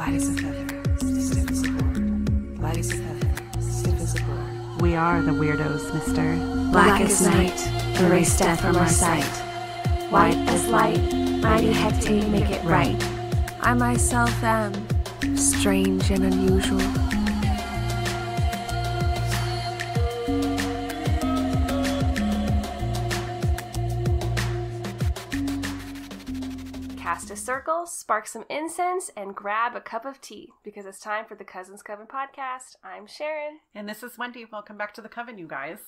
Light as a feather, stiff as a board. Light as a feather, stiff as a board. We are the weirdos, mister. Black as night, erase death from our sight. White as light, mighty hectate make it right. I myself am strange and unusual. Cast a circle, spark some incense, and grab a cup of tea, because it's time for the Cousins Coven podcast. I'm Sharon. And this is Wendy. Welcome back to the Coven, you guys.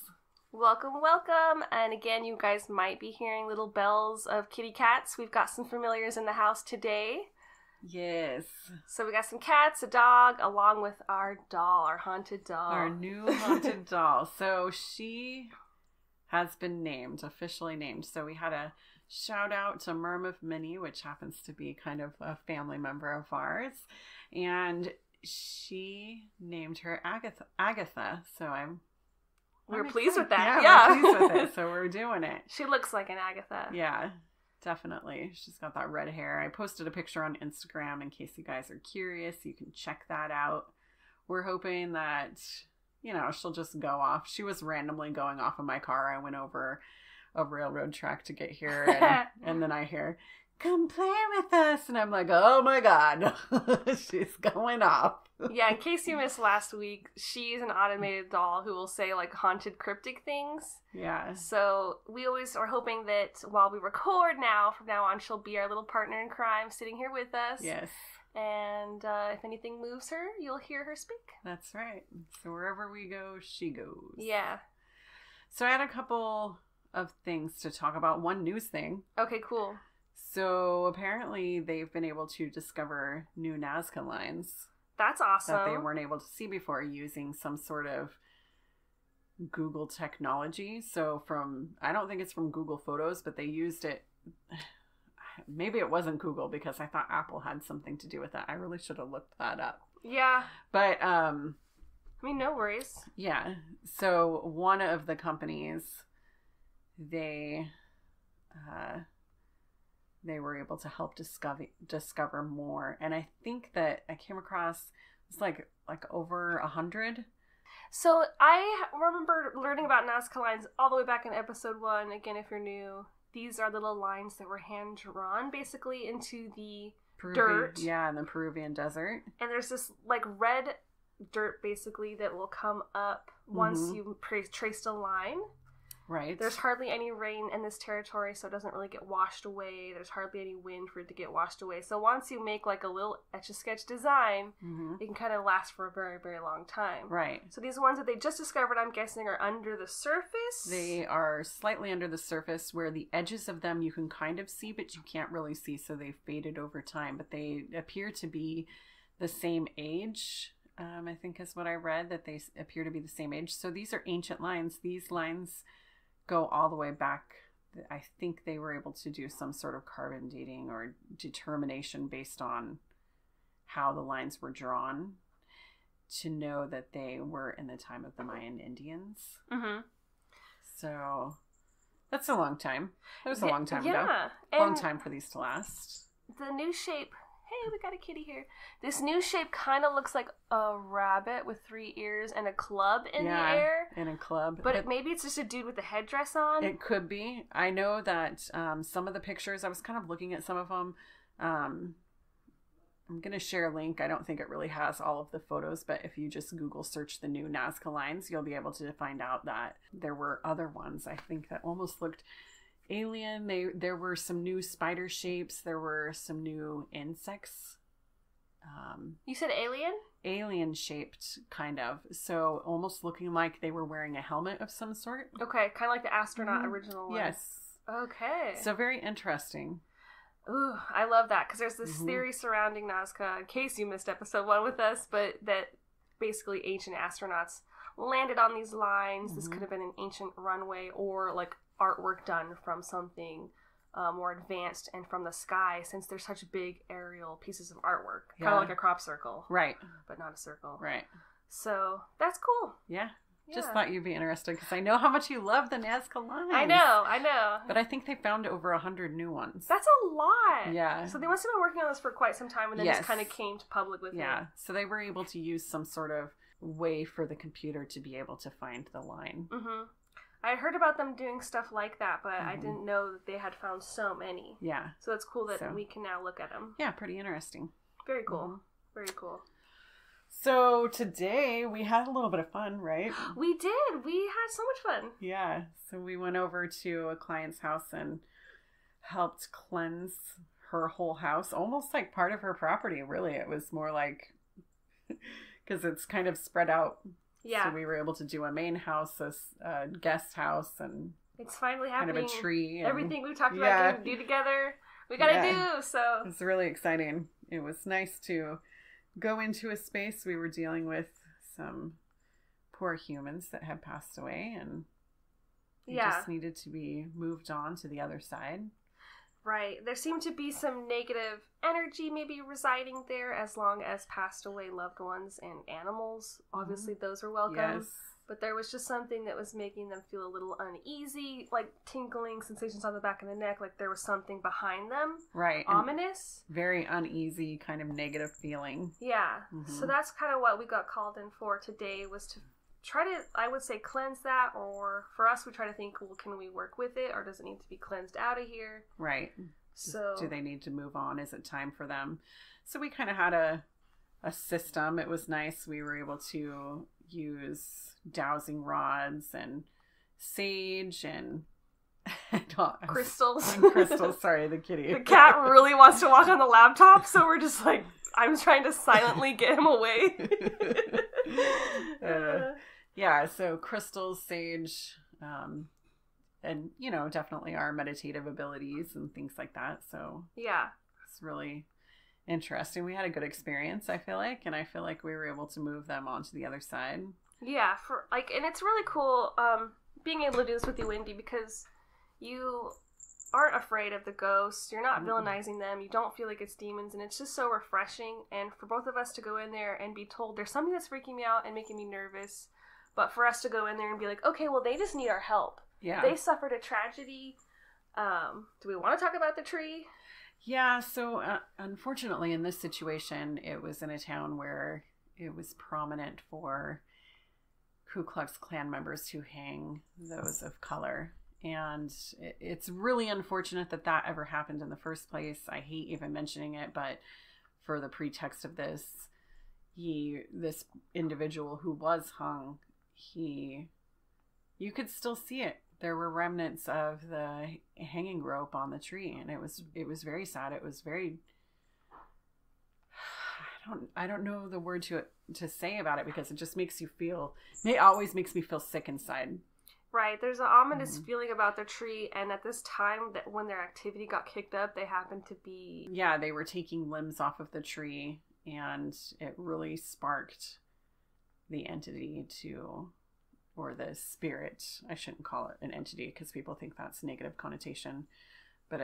Welcome, welcome. And again, you guys might be hearing little bells of kitty cats. We've got some familiars in the house today. Yes. So we got some cats, a dog, along with our doll, our haunted doll. Our new haunted doll. So she has been named, officially named. So we had a shout out to Merm of Minnie, which happens to be kind of a family member of ours. And she named her Agatha. So we're pleased with that. Yeah. We're pleased with it. So we're doing it. She looks like an Agatha. Yeah, definitely. She's got that red hair. I posted a picture on Instagram in case you guys are curious. You can check that out. We're hoping that, she'll just go off. She was randomly going off of my car. I went over a railroad track to get here, and then I hear, "Come play with us," and I'm like, oh my god. She's going off. Yeah, in case you missed last week, she's an automated doll who will say like haunted cryptic things. Yeah. So we always are hoping that while we record from now on, she'll be our little partner in crime sitting here with us. Yes. And if anything moves her, you'll hear her speak. That's right. So wherever we go, she goes. Yeah. So I had a couple of things to talk about. One news thing. Okay, cool. So apparently they've been able to discover new Nazca lines. That's awesome. That they weren't able to see before using some sort of Google technology. So I don't think it's from Google Photos, but they used it. Maybe it wasn't Google because I thought Apple had something to do with that. I really should have looked that up. Yeah. But, no worries. Yeah. So one of the companies, they were able to help discover more, and I think that I came across it's like over 100. So I remember learning about Nazca lines all the way back in episode 1. Again, if you're new, these are little lines that were hand drawn basically into the dirt. Yeah, in the Peruvian desert. And there's this like red dirt basically that will come up once you traced a line. Right. There's hardly any rain in this territory, so it doesn't really get washed away. There's hardly any wind for it to get washed away. So once you make like a little Etch-a-Sketch design, it can kind of last for a very, very long time. Right. So these ones that they just discovered, I'm guessing, are under the surface? They are slightly under the surface where the edges of them you can kind of see, but you can't really see, so they've faded over time. But they appear to be the same age, I think is what I read, that they appear to be the same age. So these are ancient lines. These lines go all the way back. I think they were able to do some sort of carbon dating or determination based on how the lines were drawn to know that they were in the time of the Mayan Indians. Mm-hmm. So that's a long time. That was a long time ago. Long time for these to last. The new shape. Hey, we got a kitty here. This new shape kind of looks like a rabbit with 3 ears and a club in the air. In a club. But maybe it's just a dude with a headdress on. It could be. I know that some of the pictures, I was kind of looking at some of them. I'm going to share a link. I don't think it really has all of the photos, but if you just Google search the new Nazca lines, you'll be able to find out that there were other ones, I think, that almost looked alien. There were some new spider shapes. There were some new insects. You said alien? Alien shaped, kind of. So almost looking like they were wearing a helmet of some sort. Okay, kind of like the astronaut original one. Yes. Okay. So very interesting. Ooh, I love that, because there's this theory surrounding Nazca, in case you missed episode 1 with us, but that basically ancient astronauts landed on these lines. This could have been an ancient runway or like artwork done from something more advanced and from the sky, since they're such big aerial pieces of artwork. Kind of like a crop circle. Right. But not a circle. Right. So that's cool. Yeah. Just thought you'd be interested because I know how much you love the Nazca lines. I know. But I think they found over 100 new ones. That's a lot. Yeah. So they must have been working on this for quite some time and then just kind of came to public with it. Yeah. So they were able to use some sort of way for the computer to be able to find the line. Mm-hmm. I had heard about them doing stuff like that, but I didn't know that they had found so many. Yeah. So it's cool that we can now look at them. Yeah, pretty interesting. Very cool. Very cool. So today we had a little bit of fun, right? We did. We had so much fun. Yeah. So we went over to a client's house and helped cleanse her whole house, almost like part of her property, really. It was more like, because it's kind of spread out. Yeah. So we were able to do a main house, a guest house, and it's finally happening. Kind of a tree. Everything we talked about getting to do together, we gotta do. So it's really exciting. It was nice to go into a space. We were dealing with some poor humans that had passed away, and they just needed to be moved on to the other side. Right. There seemed to be some negative energy maybe residing there, as long as passed away loved ones and animals. Obviously, those are welcome. Yes. But there was just something that was making them feel a little uneasy, like tinkling sensations on the back of the neck, like there was something behind them. Right. Ominous. Very uneasy, kind of negative feeling. Yeah. So that's kind of what we got called in for today, was to try to, I would say, cleanse that, or for us, we try to think, well, can we work with it, or does it need to be cleansed out of here? Right. So do they need to move on? Is it time for them? So we kind of had a system. It was nice. We were able to use dowsing rods and sage and crystals. Sorry, the kitty. The cat really wants to walk on the laptop, so we're just like, I'm trying to silently get him away. Yeah, so crystals, sage, and, you know, definitely our meditative abilities and things like that. So yeah, it's really interesting. We had a good experience, I feel like, and I feel like we were able to move them onto the other side. Yeah, and it's really cool being able to do this with you, Wendy, because you aren't afraid of the ghosts. You're not villainizing them. You don't feel like it's demons, and it's just so refreshing. And for both of us to go in there and be told there's something that's freaking me out and making me nervous, but for us to go in there and be like, okay, well, they just need our help. Yeah. They suffered a tragedy. Do we want to talk about the tree? Yeah, so unfortunately in this situation, it was in a town where it was prominent for Ku Klux Klan members to hang those of color. And it's really unfortunate that that ever happened in the first place. I hate even mentioning it, but for the pretext of this, this individual who was hung, you could still see it. There were remnants of the hanging rope on the tree, and it was very sad. It was very, I don't know the word to say about it, because it just makes you feel, it always makes me feel sick inside. Right, there's an ominous feeling about the tree, and at this time, that when their activity got kicked up, they happened to be... Yeah, they were taking limbs off of the tree, and it really sparked the entity to, or the spirit, I shouldn't call it an entity, because people think that's a negative connotation, but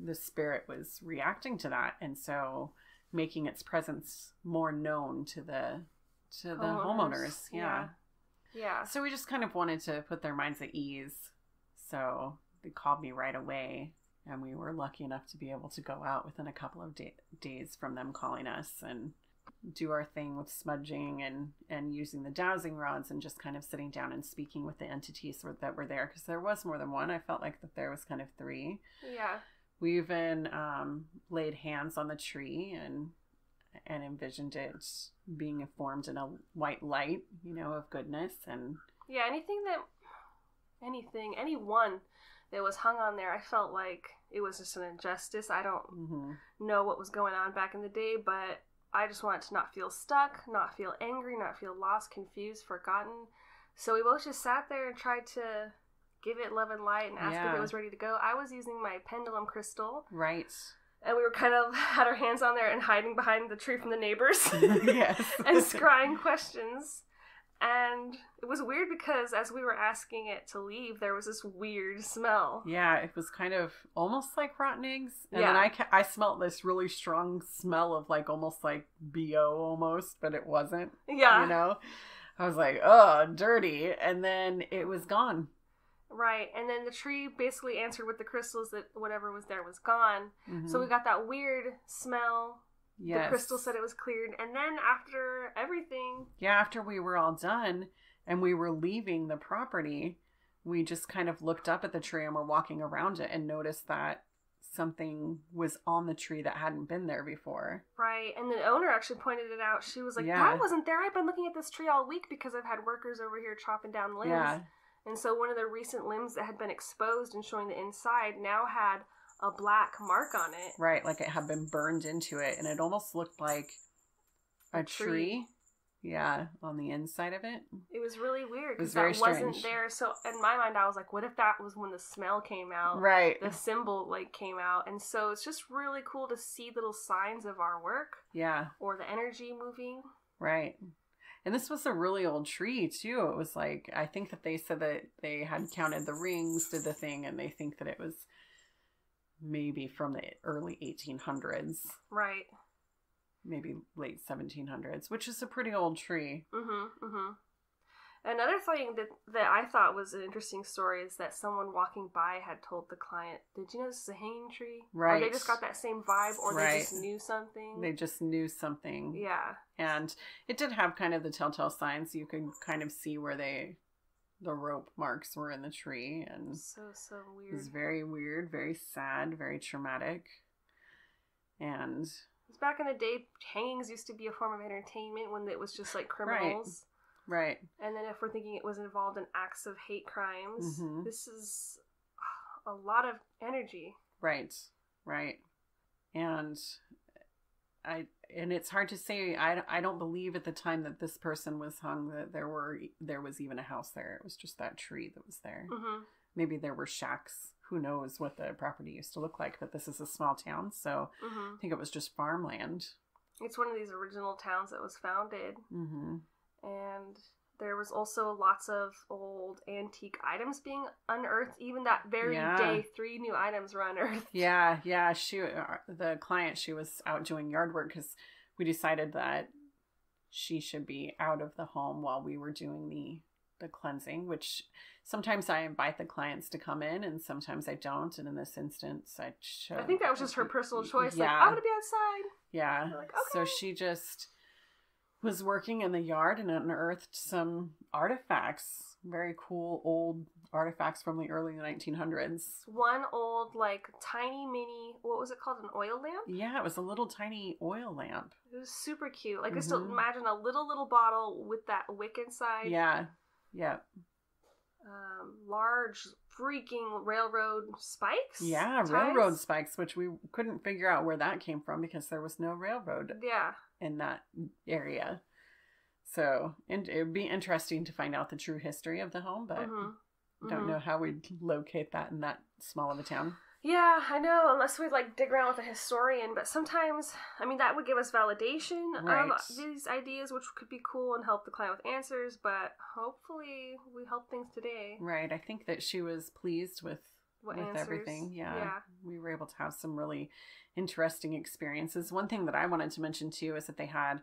the spirit was reacting to that, and so making its presence more known to the homeowners. Yeah. Yeah. So we just kind of wanted to put their minds at ease. So they called me right away, and we were lucky enough to be able to go out within a couple of days from them calling us and do our thing with smudging and using the dowsing rods and just kind of sitting down and speaking with the entities that were there, because there was more than one. I felt like that there was kind of three. Yeah. We even laid hands on the tree and envisioned it being formed in a white light, of goodness. And yeah, anyone that was hung on there, I felt like it was just an injustice. I don't know what was going on back in the day, but I just wanted to not feel stuck, not feel angry, not feel lost, confused, forgotten. So we both just sat there and tried to give it love and light and ask if it was ready to go. I was using my pendulum crystal. Right. And we were kind of had our hands on there and hiding behind the tree from the neighbors. Yes. And scrying questions. And it was weird because as we were asking it to leave, there was this weird smell. Yeah, it was kind of almost like rotten eggs. And then I smelled this really strong smell of almost like BO almost, but it wasn't. Yeah. I was like, oh, dirty. And then it was gone. Right, and then the tree basically answered with the crystals that whatever was there was gone. Mm-hmm. So we got that weird smell. Yes. The crystal said it was cleared. And then after everything... Yeah, after we were all done and we were leaving the property, we just kind of looked up at the tree and were walking around it and noticed that something was on the tree that hadn't been there before. Right, and the owner actually pointed it out. She was like, Yeah. that wasn't there. I've been looking at this tree all week because I've had workers over here chopping down limbs. Yeah. And so one of the recent limbs that had been exposed and showing the inside now had a black mark on it. Right, like it had been burned into it, and it almost looked like a tree. Yeah, on the inside of it. It was really weird because very that wasn't strange. there. So in my mind, I was like, what if that was when the smell came out? Right. The symbol like came out. And so it's just really cool to see little signs of our work Yeah. or the energy moving. Right. And this was a really old tree, too. It was like, I think that they said that they had counted the rings, did the thing, and they think that it was maybe from the early 1800s. Right. Maybe late 1700s, which is a pretty old tree. Mm-hmm, mm-hmm. Another thing that I thought was an interesting story is that someone walking by had told the client, did you know this is a hanging tree? Right. Or they just got that same vibe, or Right. they just knew something. They just knew something. Yeah. And it did have kind of the telltale signs. You could kind of see where the rope marks were in the tree. And So it weird. was very weird, very sad, very traumatic. And Because back in the day, hangings used to be a form of entertainment when it was just like criminals. right. And then if we're thinking it was involved in acts of hate crimes, Mhm. this is a lot of energy. Right. And it's hard to say. I don't believe at the time that this person was hung that there was even a house there. It was just that tree that was there. Mm-hmm. Maybe there were shacks. Who knows what the property used to look like? But this is a small town, so Mm-hmm. I think it was just farmland. It's one of these original towns that was founded. Mm-hmm. And there was also lots of old antique items being unearthed. Even that very Yeah. day, 3 new items were unearthed. Yeah. The client, she was out doing yard work because we decided that she should be out of the home while we were doing the cleansing, which sometimes I invite the clients to come in and sometimes I don't. And in this instance, I think that was just her personal choice. Like, Yeah. I'm going to be outside. Yeah. We're like, So okay. she just was working in the yard and unearthed some artifacts, very cool old artifacts from the early 1900s. One old, like, tiny mini, what was it called? An oil lamp? Yeah, it was a little tiny oil lamp. It was super cute. Like, just to Mhm. imagine a little bottle with that wick inside. Yeah. Large freaking railroad spikes. Yeah, ties? railroad spikes, which we couldn't figure out where that came from because there was no railroad Yeah. in that area. So, and it would be interesting to find out the true history of the home, but don't know how we'd locate that in that small of a town. Yeah, I know, unless we like dig around with a historian, but sometimes, I mean, that would give us validation Right. of these ideas, which could be cool and help the client with answers, but hopefully we help things today. Right. I think that she was pleased with What with answers? everything. Yeah. Yeah. We were able to have some really interesting experiences. One thing that I wanted to mention too is that they had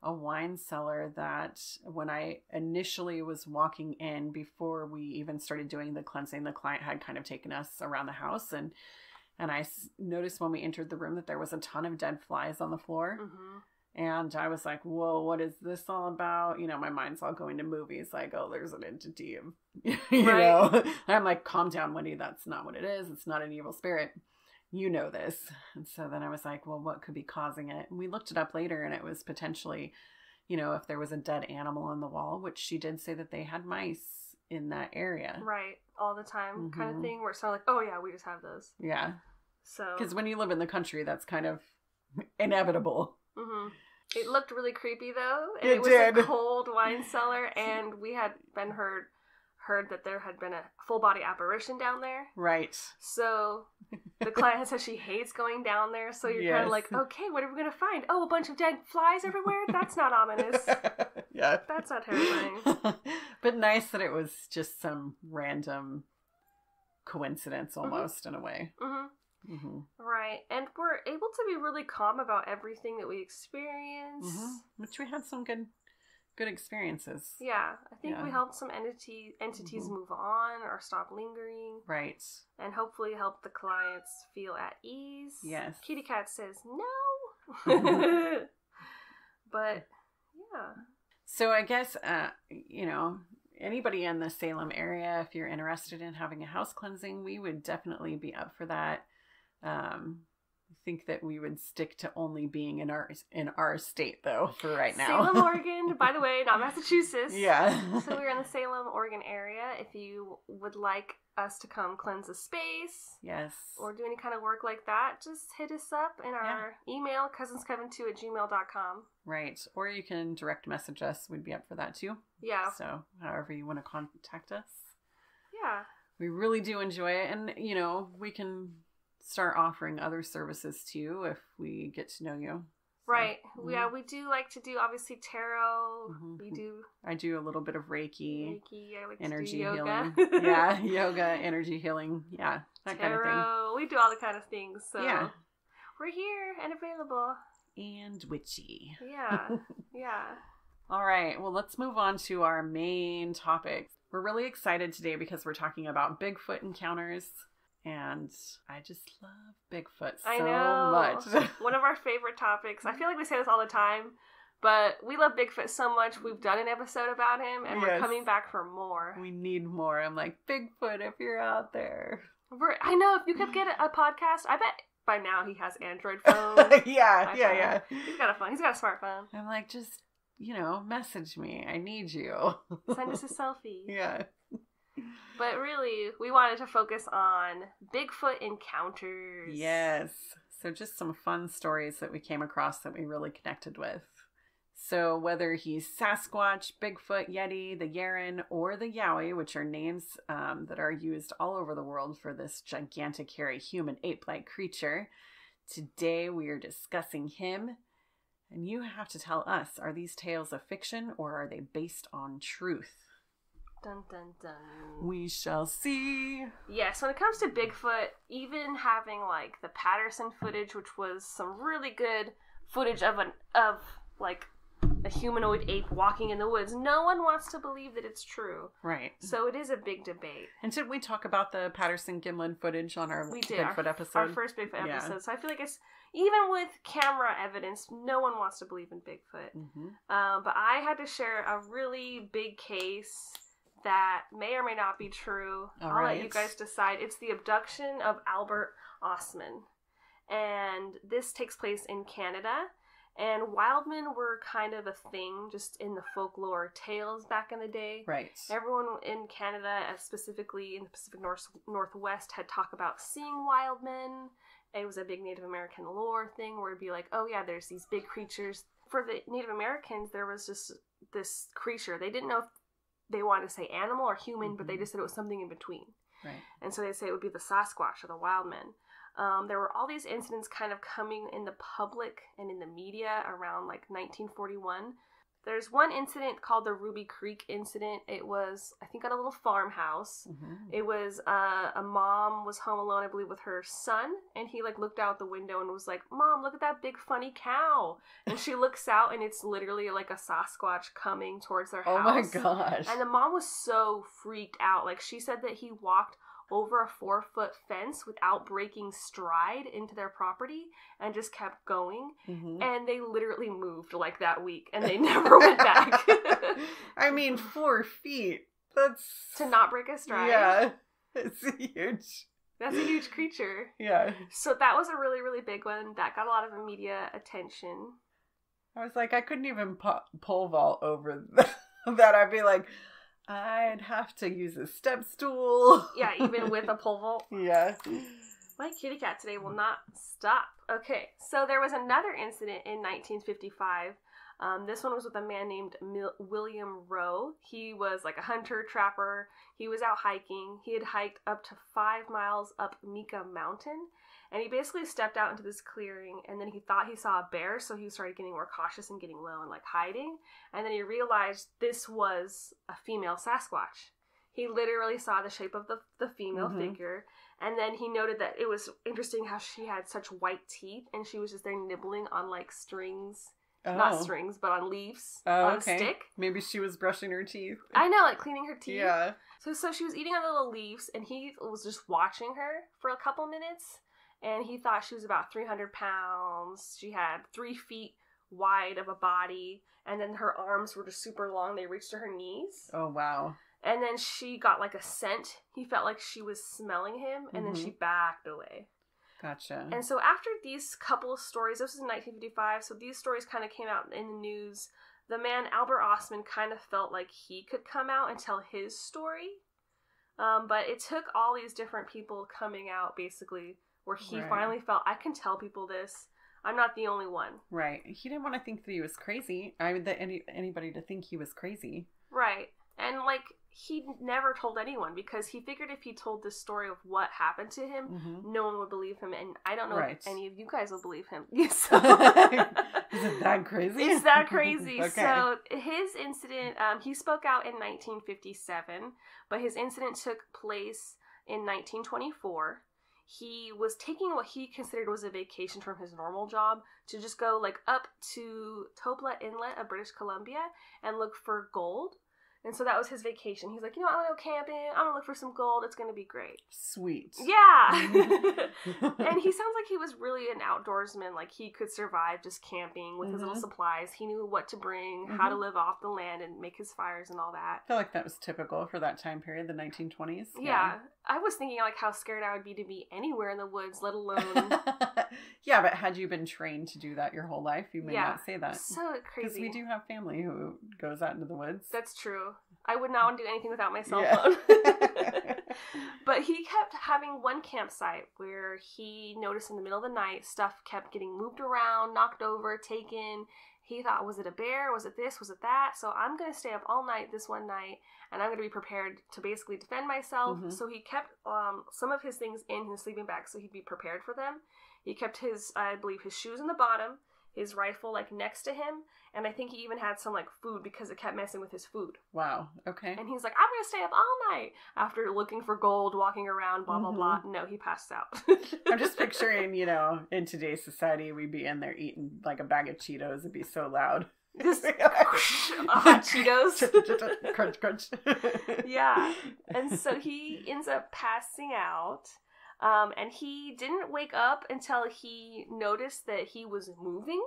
a wine cellar that when I initially was walking in before we even started doing the cleansing, the client had kind of taken us around the house and I noticed when we entered the room that there was a ton of dead flies on the floor. Mm-hmm. And I was like, whoa, what is this all about? You know, my mind's all going to movies like, oh, there's an entity of, you Right. know. I'm like, calm down, Wendy. That's not what it is. It's not an evil spirit. You know this. And so then I was like, well, what could be causing it? And we looked it up later and it was potentially, you know, if there was a dead animal on the wall, which she did say that they had mice in that area. Right, all the time kind of Mhm. thing, where it's not like, oh yeah, we just have those. Yeah. So, Because when you live in the country, that's kind of inevitable. mm-hmm. It looked really creepy though, and It it was did. a cold wine cellar, and we had been heard that there had been a full body apparition down there. Right. So the client has said she hates going down there. So you're kind Yes. of like, okay, what are we gonna find? Oh, a bunch of dead flies everywhere. That's not ominous. Yeah. That's not terrifying. But nice that it was just some random coincidence almost in a way. Mm-hmm. Mm-hmm. Right, and we're able to be really calm about everything that we experience. Mm-hmm. Which we had some good good experiences. Yeah, I think Yeah. we helped some entities move on or stop lingering. Right. And hopefully help the clients feel at ease. Yes. Kitty Cat says no. But, yeah. So I guess, anybody in the Salem area, if you're interested in having a house cleansing, we would definitely be up for that. I think that we would stick to only being in our state, though, for right now. Salem, Oregon, by the way, not Massachusetts. Yeah. So we're in the Salem, Oregon area. If you would like us to come cleanse a space, Yes. or do any kind of work like that, just hit us up in our email, cousinscoven2@gmail.com. Right. Or you can direct message us. We'd be up for that too. Yeah. So however you want to contact us. Yeah. We really do enjoy it. And, we can start offering other services too if we get to know you. So, Right. Yeah, we do like to do, obviously, tarot. We do I do a little bit of Reiki. I like Energy to do yoga. healing. Yeah, yoga, energy healing. Yeah, that tarot. kind of We do all the kind of things. So Yeah. we're here and available. thing. And witchy. Yeah. Yeah. All right, well, let's move on to our main topic. We're really excited today because we're talking about Bigfoot encounters. And I just love Bigfoot so I know. much. One of our favorite topics. I feel like we say this all the time, but we love Bigfoot so much. We've done an episode about him, and we're Yes. coming back for more. We need more. I'm like, Bigfoot, if you're out there. I know, if you could get a podcast, I bet by now he has Android phone. yeah. He's got a phone. He's got a smartphone. I'm like, just, message me. I need you. Send us a selfie. Yeah. But really, we wanted to focus on Bigfoot encounters. Yes. So just some fun stories that we came across that we really connected with. So whether he's Sasquatch, Bigfoot, Yeti, the Yeren, or the Yowie, which are names that are used all over the world for this gigantic, hairy, human ape-like creature, today we are discussing him. And you have to tell us, are these tales a fiction or are they based on truth? Dun, dun, dun. We shall see. Yes, when it comes to Bigfoot, even having like the Patterson footage, which was some really good footage of a humanoid ape walking in the woods, no one wants to believe that it's true. Right. So it is a big debate. And didn't we talk about the Patterson-Gimlin footage on our Bigfoot episode? Our first Bigfoot Yeah. episode. So I feel like it's, even with camera evidence, no one wants to believe in Bigfoot. Mm-hmm. But I had to share a really big case that may or may not be true. I'll let you guys decide. It's the abduction of Albert Osman. And this takes place in Canada. And wildmen were kind of a thing just in the folklore tales back in the day. Right. Everyone in Canada, specifically in the Pacific Northwest, had talked about seeing wildmen. It was a big Native American lore thing where it'd be like, oh yeah, there's these big creatures. For the Native Americans, there was just this creature. They didn't know if they wanted to say animal or human, but they just said it was something in between. Right. And so they'd say it would be the Sasquatch or the Wildman. There were all these incidents kind of coming in the public and in the media around like 1941. There's one incident called the Ruby Creek incident. It was, I think, at a little farmhouse. Mm-hmm. It was a mom was home alone, I believe, with her son, and he like looked out the window and was like, "Mom, look at that big funny cow." And she looks out, and it's literally like a Sasquatch coming towards their house. Oh my gosh. And the mom was so freaked out. Like, she said that he walked over a 4-foot fence without breaking stride into their property and just kept going. Mm-hmm. And they literally moved like that week and they never went back. I mean, 4 feet. That's... To not break a stride. Yeah. It's huge. That's a huge creature. Yeah. So that was a really, really big one. That got a lot of media attention. I was like, I couldn't even pole vault over that. I'd be like... I'd have to use a step stool. Yeah, even with a pole vault. Yeah. My kitty cat today will not stop. Okay, so there was another incident in 1955. This one was with a man named William Rowe. He was like a hunter-trapper. He was out hiking. He had hiked up to 5 miles up Mika Mountain. And he basically stepped out into this clearing, and then he thought he saw a bear, so he started getting more cautious and getting low and like hiding. And then he realized this was a female Sasquatch. He literally saw the shape of the female figure, and then he noted that it was interesting how she had such white teeth, and she was just there nibbling on like strings Not strings, but on leaves. Oh, on okay. a stick. Maybe she was brushing her teeth. I know, like cleaning her teeth. Yeah. So she was eating on the little leaves, and he was just watching her for a couple minutes, and he thought she was about 300 pounds. She had 3 feet wide of a body, and then her arms were just super long. They reached to her knees. Oh, wow. And then she got like a scent. He felt like she was smelling him, and then she backed away. Gotcha. And so after these couple of stories, this was in 1955, so these stories kind of came out in the news. The man, Albert Osman, kind of felt like he could come out and tell his story. But it took all these different people coming out, basically, where he finally felt, I can tell people this. I'm not the only one. Right. He didn't want to think that he was crazy. I mean, that anybody to think he was crazy. Right. And, like, he never told anyone because he figured if he told this story of what happened to him, no one would believe him. And I don't know if any of you guys will believe him. So, is it that crazy? It's that crazy. Okay. So his incident, he spoke out in 1957, but his incident took place in 1924. He was taking what he considered was a vacation from his normal job to just go like up to Topla Inlet of British Columbia and look for gold. And so that was his vacation. He's like, you know, I'm going to go camping. I'm going to look for some gold. It's going to be great. Sweet. Yeah. And he sounds like he was really an outdoorsman. Like, he could survive just camping with his little supplies. He knew what to bring, how to live off the land and make his fires and all that. I feel like that was typical for that time period, the 1920s. Yeah. I was thinking, like, how scared I would be to be anywhere in the woods, let alone... Yeah, but had you been trained to do that your whole life, you may not say that. So crazy. Because we do have family who goes out into the woods. That's true. I would not want to do anything without my cell phone. But he kept having one campsite where he noticed in the middle of the night, stuff kept getting moved around, knocked over, taken. He thought, was it a bear? Was it this? Was it that? So I'm going to stay up all night this one night, and I'm going to be prepared to basically defend myself. So he kept some of his things in his sleeping bag so he'd be prepared for them. He kept his, I believe, his shoes in the bottom, his rifle, like, next to him, and I think he even had some, like, food because it kept messing with his food. Wow, okay. And he's like, I'm going to stay up all night after looking for gold, walking around, blah, blah, blah. No, he passed out. I'm just picturing, you know, in today's society, we'd be in there eating, like, a bag of Cheetos. It'd be so loud. Just hot Cheetos. Crunch, crunch. Yeah. And so he ends up passing out. And he didn't wake up until he noticed that he was moving.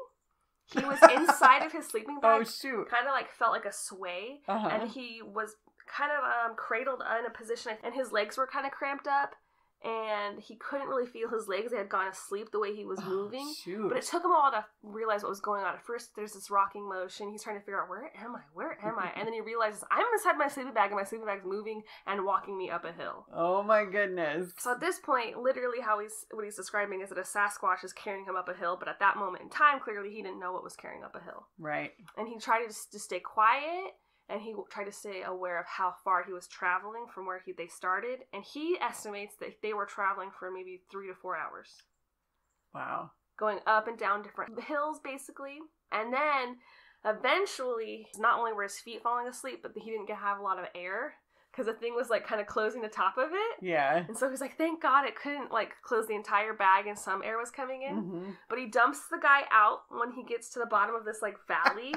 He was inside of his sleeping bag. Oh, shoot. Kind of like felt like a sway. And he was kind of cradled in a position, and his legs were kind of cramped up. And he couldn't really feel his legs. They had gone asleep the way he was moving. Shoot. But it took him a while to realize what was going on. At first, there's this rocking motion. He's trying to figure out, where am I? Where am I? And then he realizes, I'm inside my sleeping bag, and my sleeping bag's moving and walking me up a hill. Oh, my goodness. So at this point, literally what he's describing is that a Sasquatch is carrying him up a hill. But at that moment in time, clearly he didn't know what was carrying up a hill. Right. And he tried to stay quiet. And he tried to stay aware of how far he was traveling from where they started. And he estimates that they were traveling for maybe 3 to 4 hours. Wow. Going up and down different hills, basically. And then, eventually, not only were his feet falling asleep, but he didn't have a lot of air. Because the thing was, like, kind of closing the top of it. Yeah. And so he's like, thank God it couldn't, like, close the entire bag and some air was coming in. But he dumps the guy out when he gets to the bottom of this, like, valley.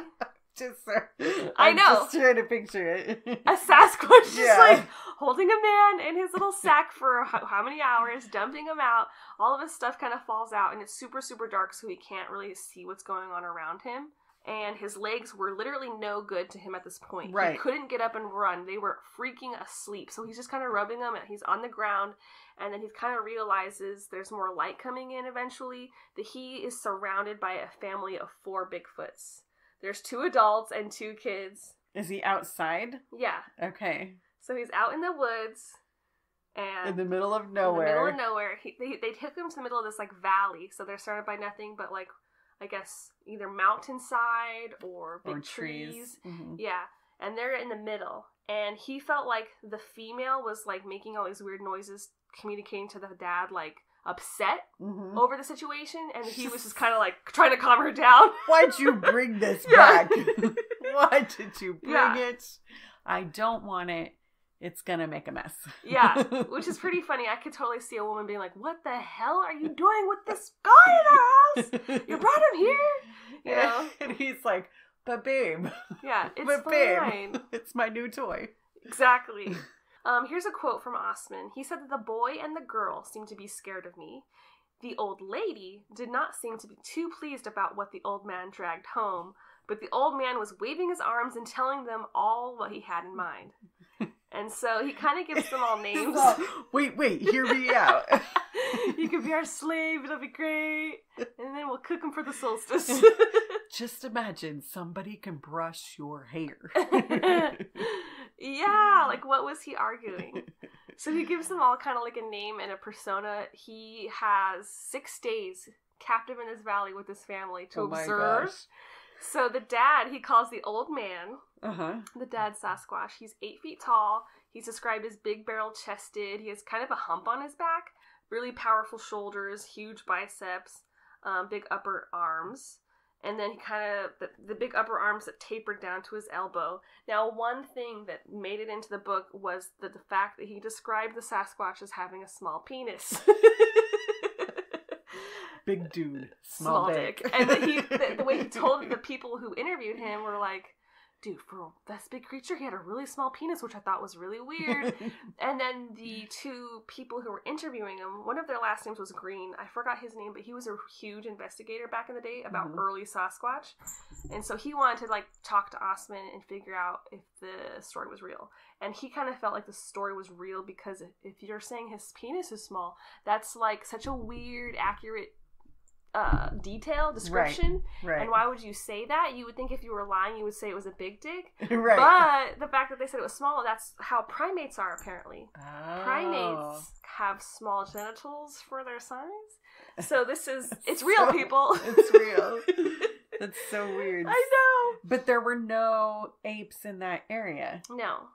I'm just trying to picture it. A Sasquatch just like holding a man in his little sack for how many hours, dumping him out. All of his stuff kind of falls out, and it's super, super dark, so he can't really see what's going on around him. And his legs were literally no good to him at this point. Right. He couldn't get up and run. They were freaking asleep. So he's just kind of rubbing them, and he's on the ground. And then he kind of realizes there's more light coming in eventually, that he is surrounded by a family of 4 Bigfoots. There's 2 adults and 2 kids. Is he outside? Yeah. Okay. So he's out in the woods, and in the middle of nowhere. In the middle of nowhere. They took him to the middle of this like valley, so they're surrounded by nothing but like, I guess, either mountainside or big trees. Yeah. And they're in the middle. And he felt like the female was like making all these weird noises, communicating to the dad, like, upset over the situation, and he was just kind of like trying to calm her down. Why'd you bring this back? Why did you bring it? I don't want it. It's gonna make a mess. Yeah, which is pretty funny. I could totally see a woman being like, what the hell are you doing with this guy in our house? You brought him here? You know? And he's like, but babe. Yeah, it's but fine. Babe, it's my new toy. Exactly. Here's a quote from Osman. He said that the boy and the girl seemed to be scared of me. The old lady did not seem to be too pleased about what the old man dragged home, but the old man was waving his arms and telling them all what he had in mind. And so he kind of gives them all names. Wait, hear me out. You can be our slave, it'll be great. And then we'll cook him for the solstice. Just imagine somebody can brush your hair. Yeah, like what was he arguing? So he gives them all kind of like a name and a persona. He has 6 days captive in this valley with his family to observe. Gosh. So the dad, he calls the old man, the dad Sasquatch. He's 8 feet tall. He's described as big barrel chested. He has kind of a hump on his back, really powerful shoulders, huge biceps, big upper arms. And then he kind of, the big upper arms that tapered down to his elbow. Now, one thing that made it into the book was the fact that he described the Sasquatch as having a small penis. Big dude, small dick. And that the way he told the people who interviewed him were like, dude, for this big creature, he had a really small penis, which I thought was really weird. And then the 2 people who were interviewing him, one of their last names was Green. I forgot his name, but he was a huge investigator back in the day about early Sasquatch. And so he wanted to like talk to Osman and figure out if the story was real. And he kind of felt like the story was real because if you're saying his penis is small, that's like such a weird, accurate description. Right. And why would you say that? You would think if you were lying, you would say it was a big dick. Right. But the fact that they said it was small, that's how primates are, apparently. Oh. Primates have small genitals for their size. So it's real, people. It's real. That's so weird. I know. But there were no apes in that area. No.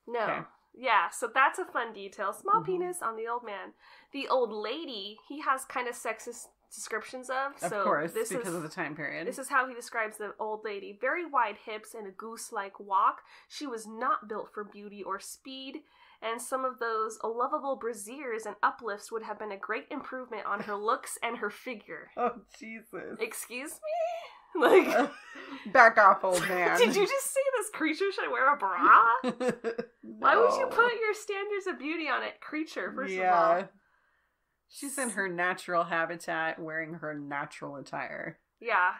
Okay. Yeah, so that's a fun detail. Small penis on the old man. The old lady, he has kind of sexist descriptions of. Of course, because of the time period. This is how he describes the old lady. Very wide hips and a goose-like walk. She was not built for beauty or speed, and some of those lovable brasiers and uplifts would have been a great improvement on her looks and her figure. Oh, Jesus. Excuse me? Like... Back off, old man. Did you just say this creature should wear a bra? No. Why would you put your standards of beauty on a creature, first of all? She's in her natural habitat, wearing her natural attire. Yeah.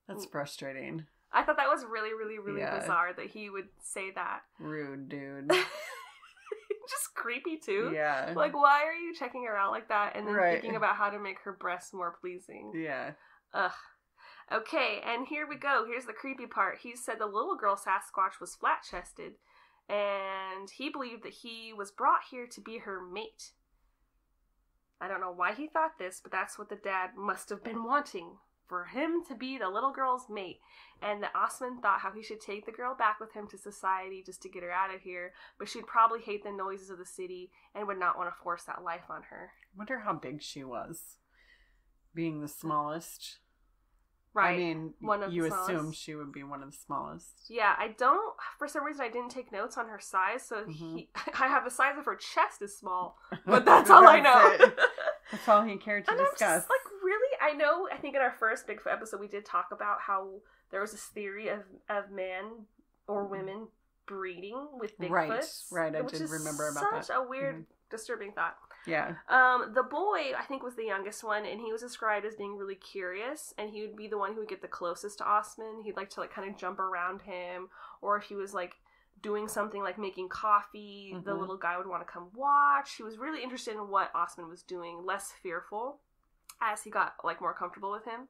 That's frustrating. I thought that was really, really, really bizarre that he would say that. Rude, dude. Just creepy, too. Yeah. Like, why are you checking her out like that and then thinking about how to make her breasts more pleasing? Yeah. Ugh. Okay, and here we go. Here's the creepy part. He said the little girl Sasquatch was flat-chested, and he believed that he was brought here to be her mate. I don't know why he thought this, but that's what the dad must have been wanting, for him to be the little girl's mate. And that Osman thought how he should take the girl back with him to society just to get her out of here, but she'd probably hate the noises of the city and would not want to force that life on her. I wonder how big she was, being the smallest. Right. I mean, you assume she would be one of the smallest. Yeah, for some reason I didn't take notes on her size, so I have the size of her chest is small, but that's all I know. That's all he cared to discuss. I'm just, like, really? I think in our first Bigfoot episode we did talk about how there was this theory of men or women breeding with Bigfoots. Right, I did remember about that. Such a weird, disturbing thought. Yeah. The boy, I think, was the youngest one, and he was described as being really curious, and he would be the one who would get the closest to Osman. He'd like to, like, kind of jump around him, or if he was, like, doing something like making coffee, the little guy would want to come watch. He was really interested in what Osman was doing, less fearful as he got, like, more comfortable with him.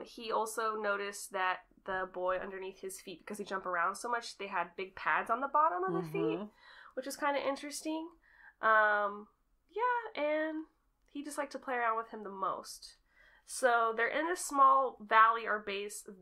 He also noticed that the boy underneath his feet, because he jumped around so much, they had big pads on the bottom of the feet, which was kind of interesting. Yeah, and he just liked to play around with him the most. So they're in a small valley or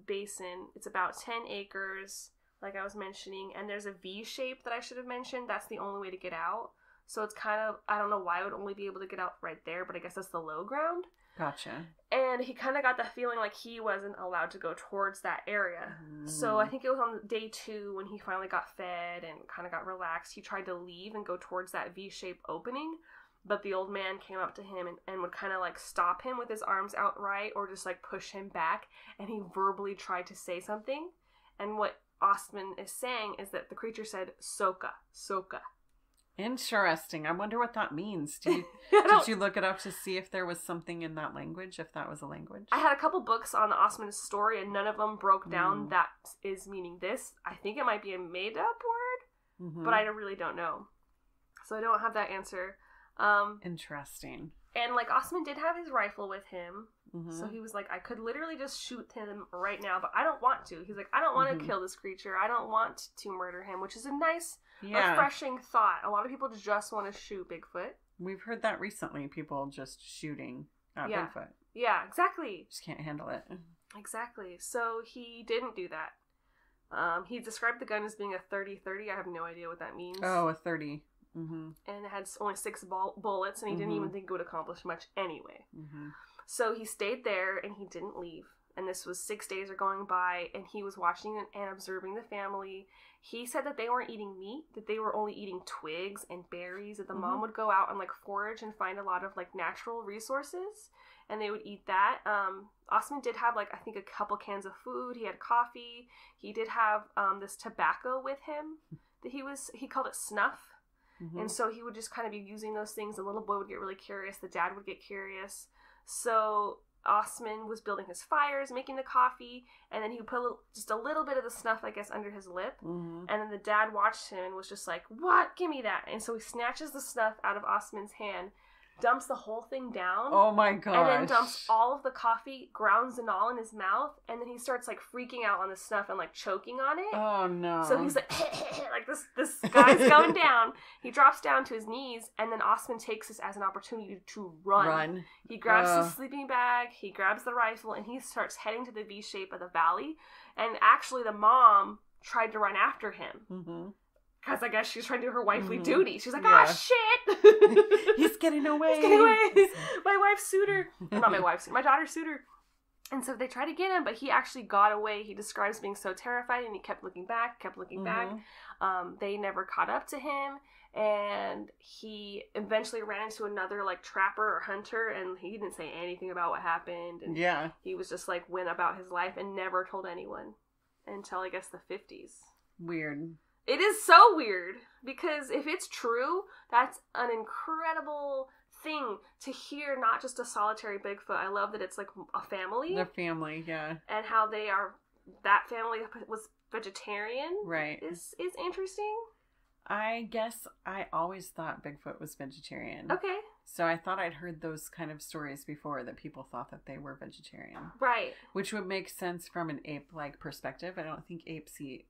basin. It's about 10 acres, like I was mentioning, and there's a V shape that I should have mentioned. That's the only way to get out. So it's kind of, I don't know why I would only be able to get out right there, but I guess that's the low ground. Gotcha. And he kind of got the feeling like he wasn't allowed to go towards that area. So I think it was on day 2 when he finally got fed and kind of got relaxed. He tried to leave and go towards that V-shaped opening, but the old man came up to him and would kind of like stop him with his arms outright or just like push him back, and he verbally tried to say something. And what Osman is saying is that the creature said, "Soka, Soka." Interesting. I wonder what that means. Did you look it up to see if there was something in that language, if that was a language? I had a couple books on Osman's story, and none of them broke down that is meaning this. I think it might be a made-up word, but I really don't know. So I don't have that answer. Interesting. And, like, Osman did have his rifle with him, so he was like, I could literally just shoot him right now, but I don't want to. He's like, I don't want to kill this creature. I don't want to murder him, which is a nice, refreshing thought. A lot of people just want to shoot Bigfoot. We've heard that recently, people just shooting at Bigfoot. Yeah, exactly. Just can't handle it. Exactly. So he didn't do that. He described the gun as being a 30-30. I have no idea what that means. Oh, a 30. And it had only 6 bullets, and he didn't even think it would accomplish much anyway. So he stayed there, and he didn't leave. And this was 6 days are going by, and he was watching and observing the family. He said that they weren't eating meat, that they were only eating twigs and berries, that the mom would go out and, like, forage and find a lot of, like, natural resources, and they would eat that. Osman did have, like, I think a couple cans of food. He had coffee. He did have this tobacco with him that he called it snuff. And so he would just kind of be using those things. The little boy would get really curious. The dad would get curious. So Osman was building his fires, making the coffee, and then he would put just a little bit of the snuff, I guess, under his lip. And then the dad watched him and was just like, "What? Give me that." And so he snatches the snuff out of Osman's hand, dumps the whole thing down. Oh my gosh. And then dumps all of the coffee, grounds and all in his mouth, and then he starts like freaking out on the snuff and like choking on it. Oh no. So he's like, like this guy's going down. He drops down to his knees, and then Osman takes this as an opportunity to run. He grabs his sleeping bag, he grabs the rifle, and he starts heading to the V shape of the valley. And actually the mom tried to run after him. Because I guess she's trying to do her wifely duty. She's like, "Ah, shit!" He's getting away. He's getting away. My wife's suitor. Not my wife's suitor. My daughter's suitor. And so they try to get him, but he actually got away. He describes being so terrified, and he kept looking back, They never caught up to him, and he eventually ran into another, like, trapper or hunter, and he didn't say anything about what happened. And he was just, like, went about his life and never told anyone until, I guess, the 50s. Weird. It is so weird, because if it's true, that's an incredible thing to hear, not just a solitary Bigfoot. I love that it's like a family. The family, yeah. And how that family was vegetarian. Right. Is interesting. I guess I always thought Bigfoot was vegetarian. Okay. So I thought I'd heard those kind of stories before, that people thought that they were vegetarian. Right. Which would make sense from an ape-like perspective. I don't think apes eat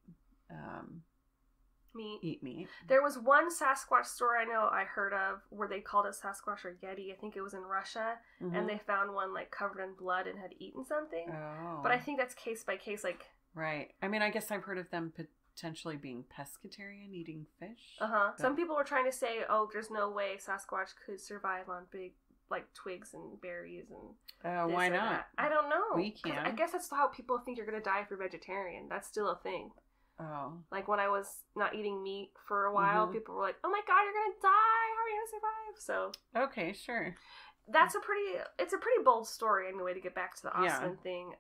meat. There was one Sasquatch story I know I heard of where they called it Sasquatch or Yeti. I think it was in Russia, and they found one like covered in blood and had eaten something. Oh. But I think that's case by case, like. Right. I mean, I guess I've heard of them potentially being pescatarian, eating fish. Some people were trying to say, "Oh, there's no way Sasquatch could survive on big, like, twigs and berries and." Why not? I don't know. We can. I guess that's how people think you're gonna die if you're vegetarian. That's still a thing. Oh. Like, when I was not eating meat for a while, people were like, "Oh my god, you're gonna die! How are you gonna survive?" So. Okay, sure. That's it's a pretty bold story anyway, to get back to the Osman thing.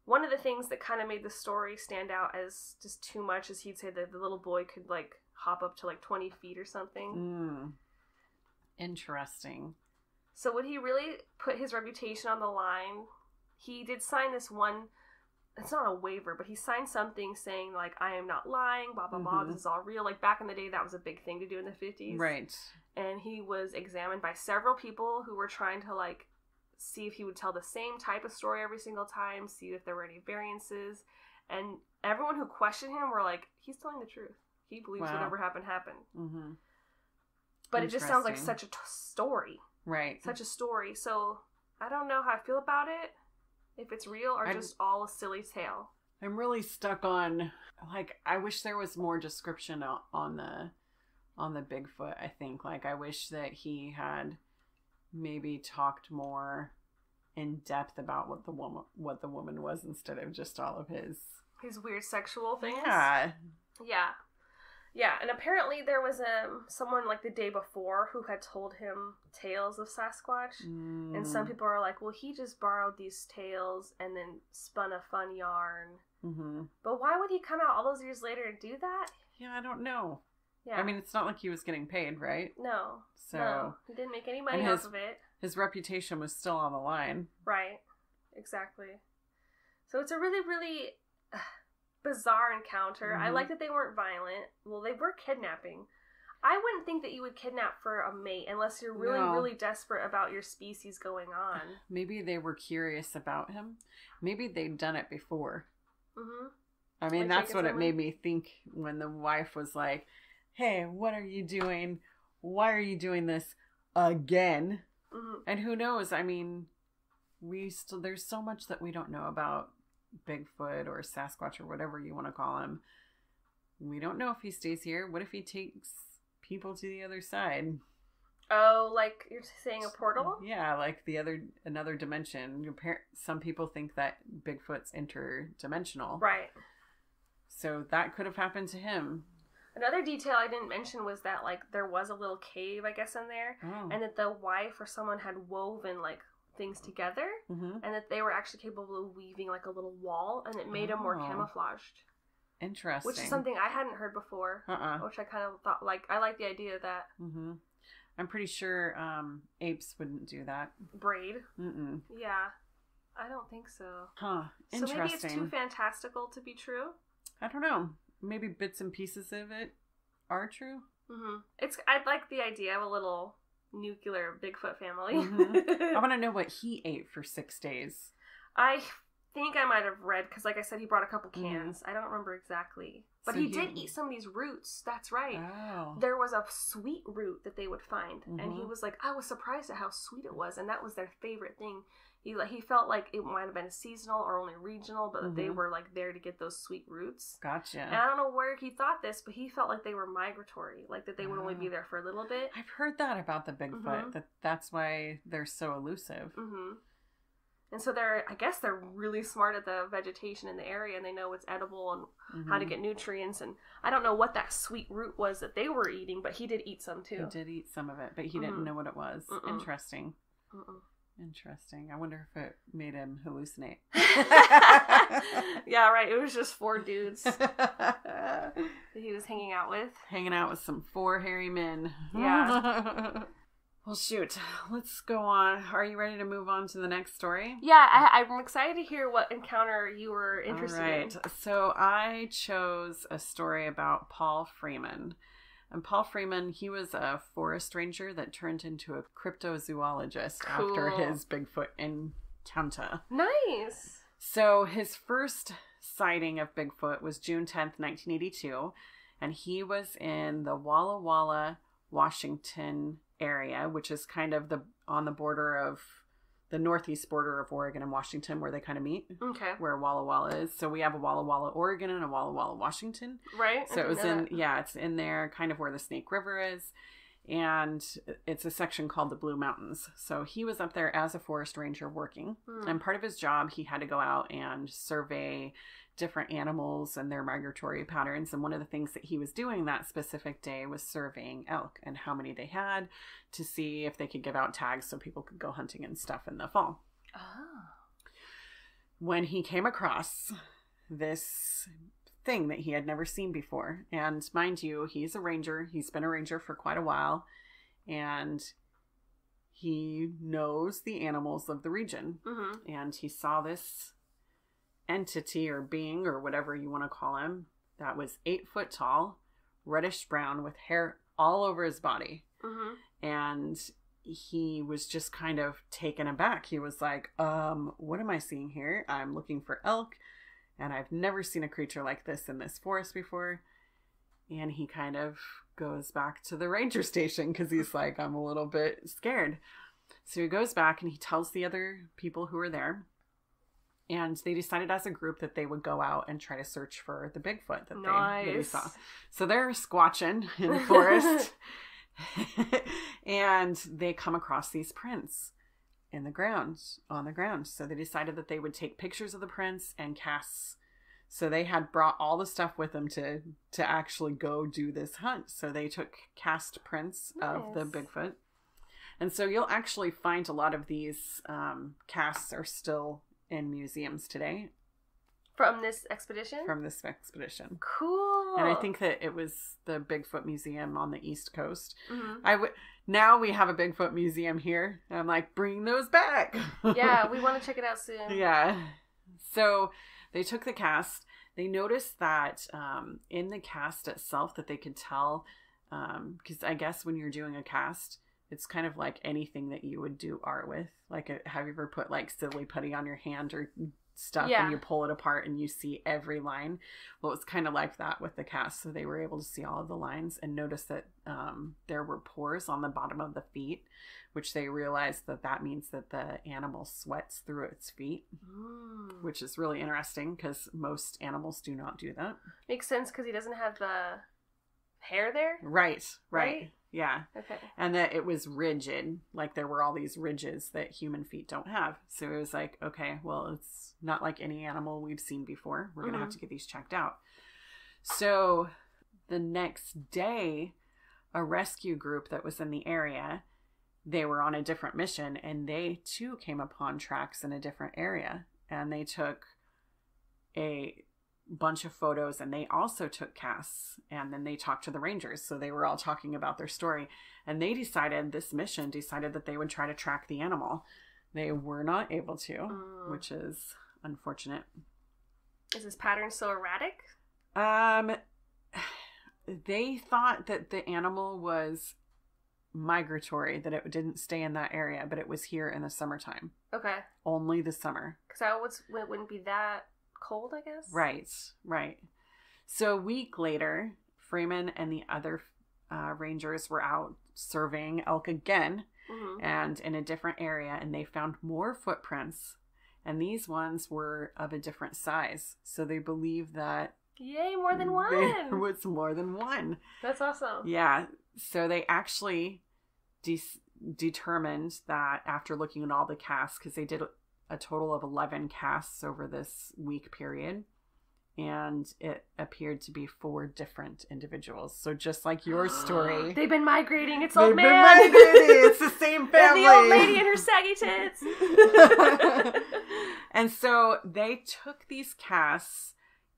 One of the things that kind of made the story stand out as just too much is he'd say that the little boy could, like, hop up to, like, 20 feet or something. Interesting. So would he really put his reputation on the line? He did sign this one, it's not a waiver, but he signed something saying, like, "I am not lying, blah, blah, blah, this is all real." Like, back in the day, that was a big thing to do in the 50s. Right. And he was examined by several people who were trying to, like, see if he would tell the same type of story every single time, see if there were any variances. And everyone who questioned him were like, "He's telling the truth. He believes whatever happened. But it just sounds like such a story. Right. Such a story. So I don't know how I feel about it. If it's real or just all a silly tale. I'm really stuck on, like, I wish there was more description on the Bigfoot, I think. Like, I wish that he had maybe talked more in depth about what the woman was, instead of just all of his weird sexual things. Yeah. Yeah, and apparently there was someone like the day before who had told him tales of Sasquatch, and some people are like, well, he just borrowed these tales and then spun a fun yarn. Mm-hmm. But why would he come out all those years later and do that? Yeah, I don't know. Yeah. I mean, it's not like he was getting paid, right? No. So no, he didn't make any money off of it. His reputation was still on the line. Right. Exactly. So it's a really, really bizarre encounter. I like that they weren't violent. Well, they were kidnapping. I wouldn't think that you would kidnap for a mate unless you're really, really desperate about your species going on. Maybe they were curious about him. Maybe they'd done it before. Mm-hmm. I mean, like that's what it made me think when the wife was like, hey, what are you doing? Why are you doing this again? Mm-hmm. And who knows? I mean, there's so much that we don't know about Bigfoot or Sasquatch or whatever you want to call him. We don't know if he stays here. What if he takes people to the other side? Oh, like you're saying a portal? Yeah, like another dimension. Some people think that Bigfoot's interdimensional. Right. So that could have happened to him. Another detail I didn't mention was that like there was a little cave, I guess, in there, and that the wife or someone had woven like things together, and that they were actually capable of weaving like a little wall, and it made them more camouflaged. Interesting. Which is something I hadn't heard before. Which I kind of thought, like, I like the idea of that. Mm-hmm. I'm pretty sure apes wouldn't do that. Braid? Mm-mm. Yeah. I don't think so. Huh. Interesting. So maybe it's too fantastical to be true? I don't know. Maybe bits and pieces of it are true. Mm-hmm. I like the idea of a little nuclear Bigfoot family. Mm-hmm. I want to know what he ate for 6 days. I think I might have read, because like I said, he brought a couple cans. I don't remember exactly. But so he did eat some of these roots. That's right. Oh. There was a sweet root that they would find. And he was like, I was surprised at how sweet it was. And that was their favorite thing. He felt like it might have been seasonal or only regional, but they were like there to get those sweet roots. Gotcha. And I don't know where he thought this, but he felt like they were migratory, like that they would only be there for a little bit. I've heard that about the Bigfoot, that's why they're so elusive. Mm-hmm. And so I guess they're really smart at the vegetation in the area, and they know what's edible and how to get nutrients. And I don't know what that sweet root was that they were eating, but he did eat some too. He did eat some of it, but he didn't know what it was. Interesting. Interesting. I wonder if it made him hallucinate. Yeah, right. It was just 4 dudes that he was hanging out with. Hanging out with some 4 hairy men. Yeah. Well, shoot. Let's go on. Are you ready to move on to the next story? Yeah, I'm excited to hear what encounter you were interested in. So I chose a story about Paul Freeman. And Paul Freeman, he was a forest ranger that turned into a cryptozoologist after his Bigfoot encounter. Nice. So his first sighting of Bigfoot was June 10th, 1982. And he was in the Walla Walla, Washington area, which is kind of on the border of the northeast border of Oregon and Washington, where they kind of meet. Okay. Where Walla Walla is. So we have a Walla Walla, Oregon, and a Walla Walla, Washington. Right. So it was it's in there, kind of where the Snake River is. And it's a section called the Blue Mountains. So he was up there as a forest ranger working. And part of his job, he had to go out and survey different animals and their migratory patterns. And one of the things that he was doing that specific day was surveying elk and how many they had to see if they could give out tags so people could go hunting and stuff in the fall. Oh. When he came across this thing that he had never seen before, and mind you, he's a ranger. He's been a ranger for quite a while, and he knows the animals of the region. And he saw this entity or being or whatever you want to call him that was 8 foot tall, reddish brown, with hair all over his body. And he was just kind of taken aback. He was like, what am I seeing here? I'm looking for elk, and I've never seen a creature like this in this forest before. And he kind of goes back to the ranger station because he's like, I'm a little bit scared. So he goes back and he tells the other people who are there. And they decided as a group that they would go out and try to search for the Bigfoot that they saw. So they're squatching in the forest. And they come across these prints on the ground. So they decided that they would take pictures of the prints and cast So they had brought all the stuff with them to actually go do this hunt. So they took cast prints of the Bigfoot. And so you'll actually find a lot of these casts are still in museums today. From this expedition? From this expedition. Cool. And I think that it was the Bigfoot Museum on the East Coast. Mm-hmm. Now we have a Bigfoot Museum here. And I'm like, bring those back. Yeah, we want to check it out soon. Yeah. So they took the cast. They noticed that in the cast itself that they could tell, because I guess when you're doing a cast, it's kind of like anything that you would do art with. Like, have you ever put like silly putty on your hand or stuff and you pull it apart and you see every line? Well, it's kind of like that with the cast. So they were able to see all of the lines and notice that there were pores on the bottom of the feet, which they realized that means that the animal sweats through its feet, which is really interesting because most animals do not do that. Makes sense because he doesn't have the hair there. Right. Yeah. Okay. And that it was rigid. Like there were all these ridges that human feet don't have. So it was like, okay, well, it's not like any animal we've seen before. We're going to have to get these checked out. So the next day, a rescue group that was in the area, they were on a different mission and they too came upon tracks in a different area. And they took a bunch of photos and they also took casts, and then they talked to the rangers. So they were all talking about their story, and they decided that they would try to track the animal. They were not able to, which is unfortunate. Is this pattern so erratic? They thought that the animal was migratory, that it didn't stay in that area, but it was here in the summertime. Okay. Only the summer. Because it wouldn't be that cold, I guess. Right. So a week later, Freeman and the other rangers were out surveying elk again, and in a different area, and they found more footprints, and these ones were of a different size. So they believe that yay, more than one. There was more than one. That's awesome. Yeah. So they actually determined that after looking at all the casts, because they did a total of 11 casts over this week period, and it appeared to be 4 different individuals. So just like your story, they've been migrating. It's old man. It's the same family. And the old lady and her saggy tits. And so they took these casts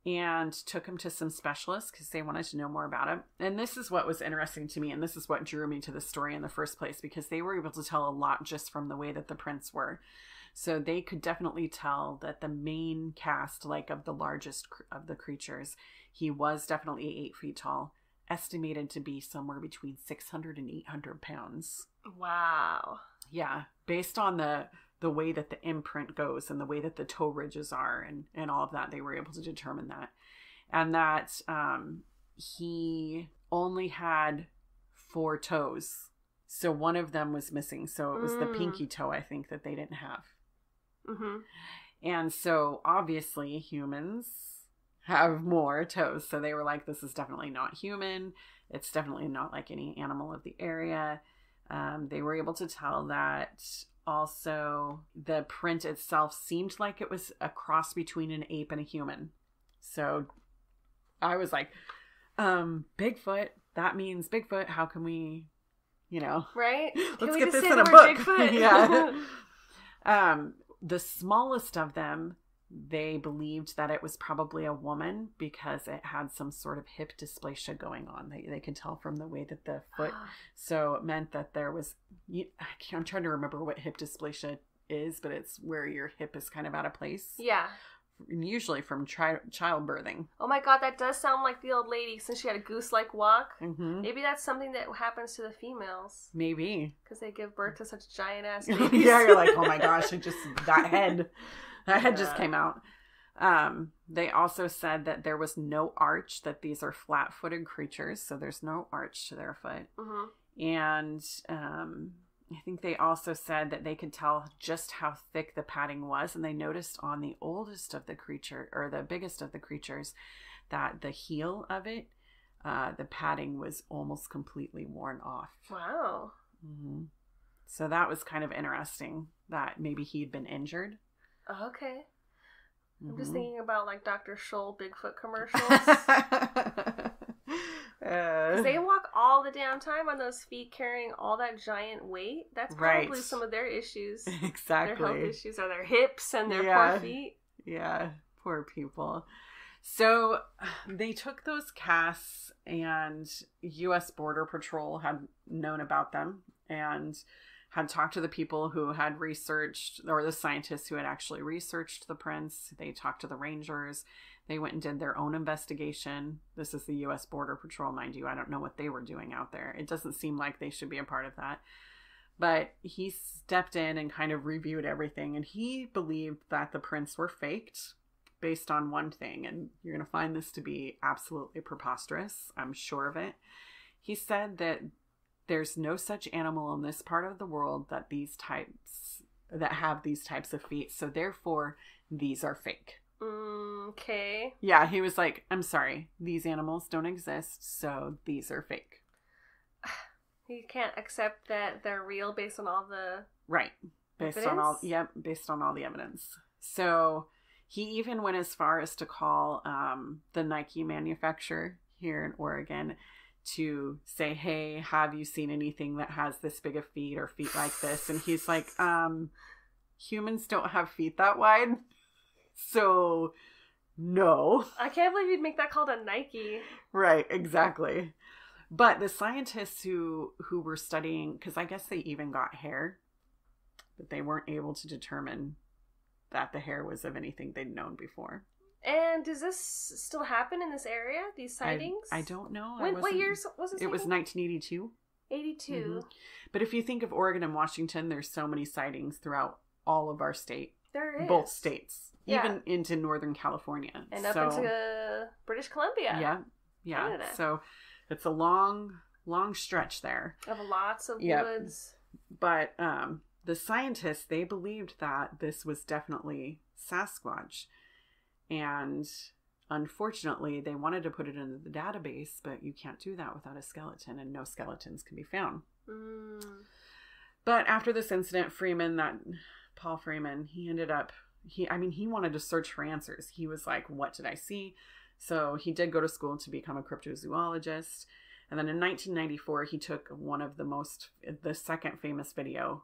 and took them to some specialists because they wanted to know more about it. And this is what was interesting to me, and this is what drew me to the story in the first place, because they were able to tell a lot just from the way that the prints were. So they could definitely tell that the main cast, like of the largest of the creatures, he was definitely 8 feet tall, estimated to be somewhere between 600 and 800 pounds. Wow. Yeah, based on the way that the imprint goes and the way that the toe ridges are and all of that, they were able to determine that. And that he only had 4 toes. So one of them was missing. So it was the pinky toe, I think, that they didn't have. Mm-hmm. And so obviously humans have more toes. So they were like, this is definitely not human. It's definitely not like any animal of the area. They were able to tell that also the print itself seemed like it was a cross between an ape and a human. So I was like, Bigfoot, that means Bigfoot. How can we, right? Let's get this in a book. Yeah. The smallest of them, they believed that it was probably a woman because it had some sort of hip dysplasia going on. They could tell from the way that the foot, so it meant that there was, I'm trying to remember what hip dysplasia is, but it's where your hip is kind of out of place. Yeah. Usually from childbirthing. Oh my god, that does sound like the old lady since she had a goose-like walk. Mm-hmm. Maybe that's something that happens to the females. Maybe. Because they give birth to such giant-ass babies. Yeah, you're like, oh my gosh, that head just came out. They also said that there was no arch, that these are flat-footed creatures, so there's no arch to their foot. Mm-hmm. And I think they also said that they could tell just how thick the padding was, and they noticed on the oldest of the creature, or the biggest of the creatures, that the heel of it, the padding was almost completely worn off. Wow. Mm-hmm. So that was kind of interesting, that maybe he'd been injured. Okay. I'm just thinking about like Dr. Scholl Bigfoot commercials. They walk all the damn time on those feet carrying all that giant weight. That's probably some of their issues. Exactly. Their health issues are their hips and their poor feet. Yeah, poor people. So they took those casts, and U.S. Border Patrol had known about them and had talked to the people who had researched, or the scientists who had actually researched the prints. They talked to the rangers. They went and did their own investigation. This is the U.S. Border Patrol, mind you. I don't know what they were doing out there. It doesn't seem like they should be a part of that. But he stepped in and kind of reviewed everything, and he believed that the prints were faked based on one thing, and you're going to find this to be absolutely preposterous. I'm sure of it. He said that there's no such animal in this part of the world that have these types of feet, so therefore these are fake. Okay. Yeah, he was like, I'm sorry, these animals don't exist, so these are fake. You can't accept that they're real based on all the based evidence? based on all the evidence. So he even went as far as to call the Nike manufacturer here in Oregon to say, hey, have you seen anything that has this big of feet or feet like this? And he's like, humans don't have feet that wide. So, no. I can't believe you'd make that called a Nike. Right, exactly. But the scientists who were studying, because I guess they even got hair, but they weren't able to determine that the hair was of anything they'd known before. And does this still happen in this area, these sightings? I don't know. What years was this? It was 1982. 82. Mm-hmm. But if you think of Oregon and Washington, there's so many sightings throughout all of our state. There is. Both states. Yeah. Even into Northern California. And up into British Columbia. Yeah. Yeah. Canada. So it's a long stretch there. Of lots of woods. But the scientists, they believed that this was definitely Sasquatch. And unfortunately, they wanted to put it into the database, but you can't do that without a skeleton, and no skeletons can be found. But after this incident, Paul Freeman, he ended up, he wanted to search for answers. He was like, what did I see? So he did go to school to become a cryptozoologist. And then in 1994, he took the second famous video.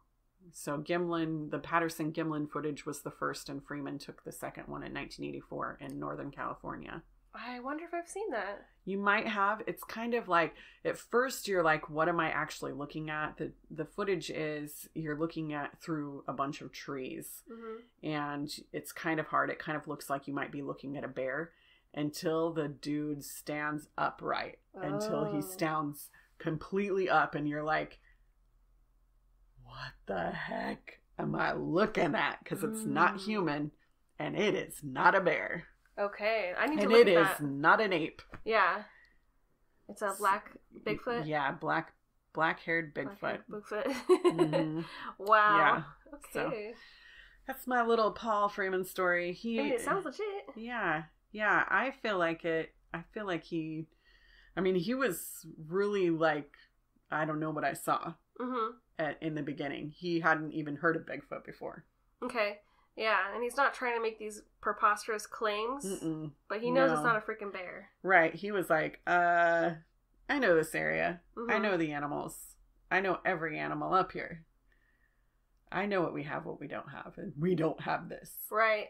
So the Patterson-Gimlin footage was the first, and Freeman took the second one in 1984 in Northern California. I wonder if I've seen that. You might have. It's kind of like, at first you're like, what am I actually looking at? The footage is, you're looking at through a bunch of trees. And it's kind of hard. It kind of looks like you might be looking at a bear until the dude stands upright. Until he stands completely up, and you're like, what the heck am I looking at? Because it's not human, and it is not a bear. Okay, I need to look at that. And it is not an ape. Yeah. It's a black Bigfoot? Yeah, black-haired Bigfoot. Bigfoot. Wow. Yeah. Okay. So, that's my little Paul Freeman story. It sounds legit. Yeah. Yeah, I feel like he was really like, I don't know what I saw in the beginning. He hadn't even heard of Bigfoot before. Okay. Yeah, and he's not trying to make these preposterous claims, but he knows it's not a freaking bear. Right. He was like, I know this area. I know the animals. I know every animal up here. I know what we have, what we don't have, and we don't have this. Right.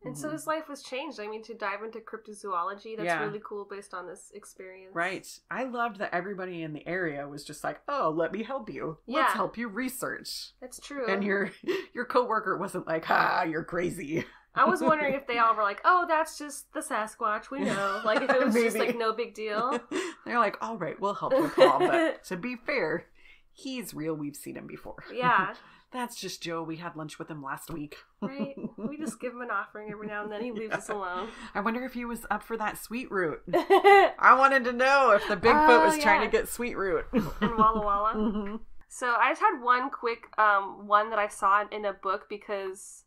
And so his life was changed. I mean, to dive into cryptozoology, that's really cool based on this experience. Right. I loved that everybody in the area was just like, oh, let me help you. Yeah. Let's help you research. That's true. And your coworker wasn't like, you're crazy. I was wondering if they all were like, oh, that's just the Sasquatch, we know. Like, if it was just, like, no big deal. They're like, all right, we'll help you, Paul. But to be fair, he's real. We've seen him before. Yeah. That's just Joe. We had lunch with him last week. Right. We just give him an offering every now and then. He leaves us alone. I wonder if he was up for that sweet root. I wanted to know if the Bigfoot was trying to get sweet root. And Walla Walla. So I just had one quick one that I saw in a book because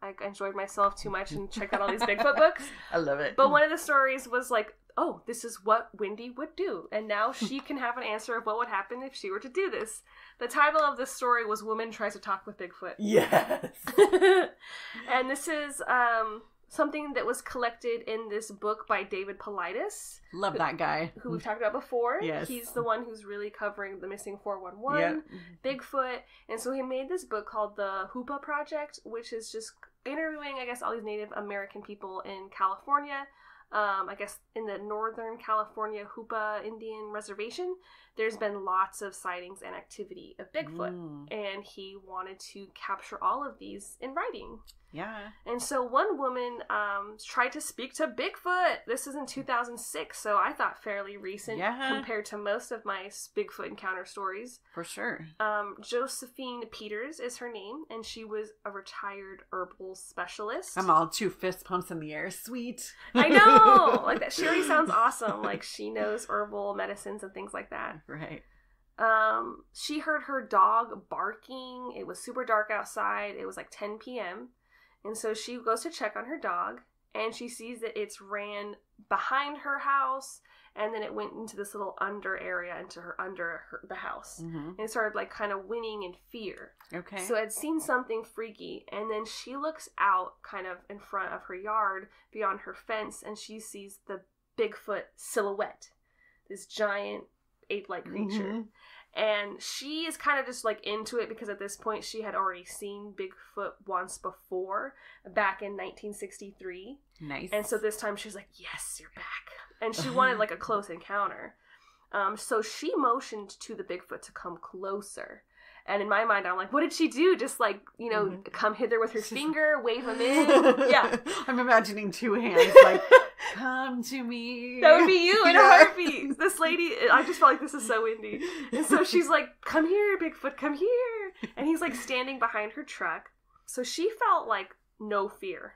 I enjoyed myself too much and checked out all these Bigfoot books. I love it. But one of the stories was like, oh, this is what Wendy would do. And now she can have an answer of what would happen if she were to do this. The title of this story was Woman Tries to Talk with Bigfoot. Yes. And this is something that was collected in this book by David Paulides. Love that guy. Who we've talked about before. Yes. He's the one who's really covering the missing 411, Bigfoot. And so he made this book called the Hoopa Project, which is just interviewing, I guess, all these Native American people in California. I guess in the Northern California Hoopa Indian Reservation, there's been lots of sightings and activity of Bigfoot. And he wanted to capture all of these in writing. Yeah. And so one woman tried to speak to Bigfoot. This is in 2006, so I thought fairly recent compared to most of my Bigfoot encounter stories. For sure. Josephine Peters is her name, and she was a retired herbal specialist. I'm all 2 fist pumps in the air. Sweet. I know! Like, that. She already sounds awesome. Like, she knows herbal medicines and things like that. Right. She heard her dog barking. It was super dark outside. It was like 10 p.m. And so she goes to check on her dog, and she sees that it's ran behind her house, and then it went into this little under area under the house. And it started like kind of whinnying in fear. Okay. So I'd seen something freaky, and then she looks out kind of in front of her yard beyond her fence, and she sees the Bigfoot silhouette, this giant ape-like creature. And she is kind of just like into it because at this point she had already seen Bigfoot once before, back in 1963. Nice. And so this time she's like, yes, you're back. And she wanted like a close encounter. So she motioned to the Bigfoot to come closer. And in my mind, I'm like, what did she do? Just like, you know, come hither with her finger, wave him in. Yeah. I'm imagining 2 hands like, come to me. That would be you in a heartbeat. This lady, I just felt like this is so windy. And so she's like, come here, Bigfoot, come here. And he's like standing behind her truck. So she felt like no fear.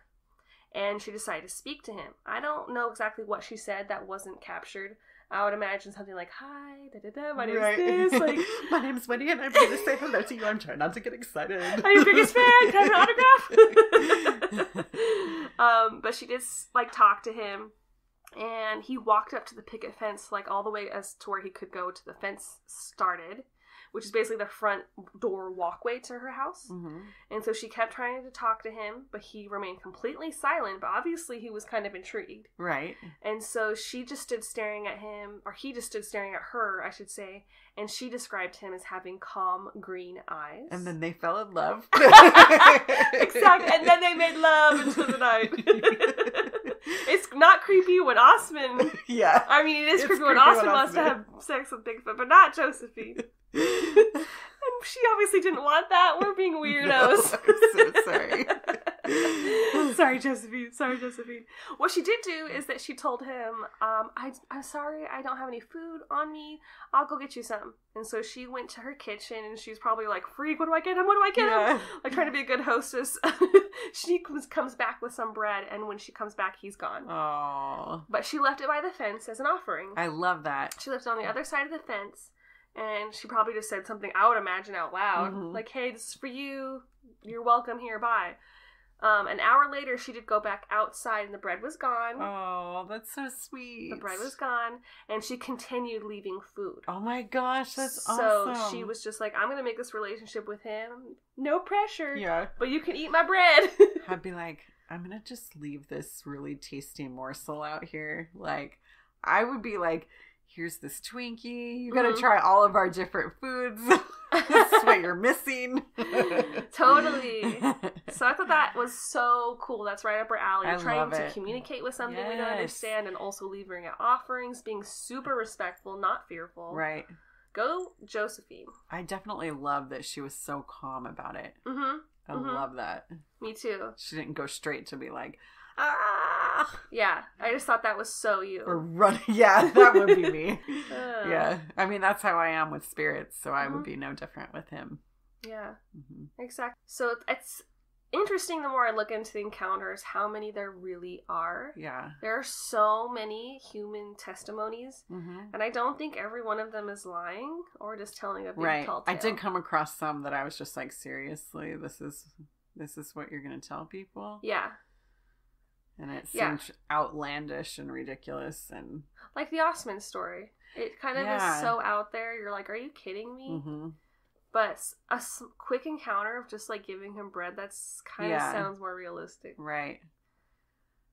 And she decided to speak to him. I don't know exactly what she said that wasn't captured. I would imagine something like, hi, da-da-da, my name's this. Like, my name's Wendy and I'm here to say hello to you. I'm trying not to get excited. I'm your biggest fan. Can I have an autograph? But she did, like, talk to him. And he walked up to the picket fence, like, all the way as to where he could go to the fence started, which is basically the front door walkway to her house. And so she kept trying to talk to him, but he remained completely silent, but obviously he was kind of intrigued. Right. And so she just stood staring at him, or he just stood staring at her, I should say, and she described him as having calm green eyes. And then they fell in love. Exactly. And then they made love into the night. It's not creepy when Osman... Yeah. I mean, it is creepy when Osman wants to have sex with Bigfoot, but not Josephine. And she obviously didn't want that. We're being weirdos. No, I'm so sorry. Sorry, Josephine. What she did do is that she told him, I'm sorry, I don't have any food on me. I'll go get you some. And so she went to her kitchen, and she's probably like, freak, what do I get him? Like, trying to be a good hostess. She comes back with some bread, and when she comes back, he's gone. Oh. But she left it by the fence as an offering. I love that. She left it on the other side of the fence. And she probably just said something I would imagine out loud. Like, hey, this is for you. You're welcome here. Bye. An hour later, she did go back outside and the bread was gone. Oh, that's so sweet. The bread was gone. And she continued leaving food. Oh my gosh, that's awesome. awesome. So she was just like, I'm going to make this relationship with him. No pressure. Yeah. But you can eat my bread. I'd be like, I'm going to just leave this really tasty morsel out here. Like, I would be like, here's this Twinkie. You gotta try all of our different foods. This is what you're missing. Totally. So I thought that was so cool. That's right up our alley. I Trying love to it. communicate with something we don't understand, and also leaving out offerings, being super respectful, not fearful. Right. Go Josephine. I definitely love that she was so calm about it. I love that. Me too. She didn't go straight to be like, ah. Yeah, I just thought that was so you. Or run. Yeah, that would be me. Yeah. I mean, that's how I am with spirits, so I would be no different with him. Yeah, exactly. So it's interesting the more I look into the encounters, how many there really are. Yeah. There are so many human testimonies, and I don't think every one of them is lying or just telling a big tall tale. I did come across some that I was just like, seriously, this is what you're going to tell people? Yeah. And it seemed outlandish and ridiculous. And like the Osman story. It kind of is so out there. You're like, are you kidding me? But a quick encounter of just like giving him bread, that's kind of sounds more realistic. Right.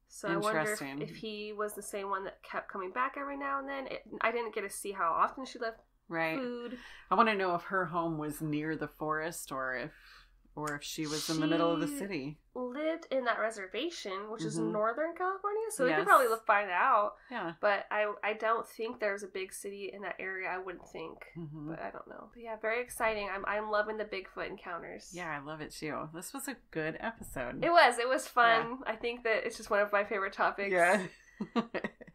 So I wonder if he was the same one that kept coming back every now and then. I didn't get to see how often she left food. I want to know if her home was near the forest or if she was in the middle of the city. Lived in that reservation, which is Northern California, so we could probably find out. Yeah. But I don't think there's a big city in that area. I wouldn't think, but I don't know. But yeah, very exciting. I'm loving the Bigfoot encounters. Yeah, I love it too. This was a good episode. It was fun. Yeah. I think that it's just one of my favorite topics. Yeah.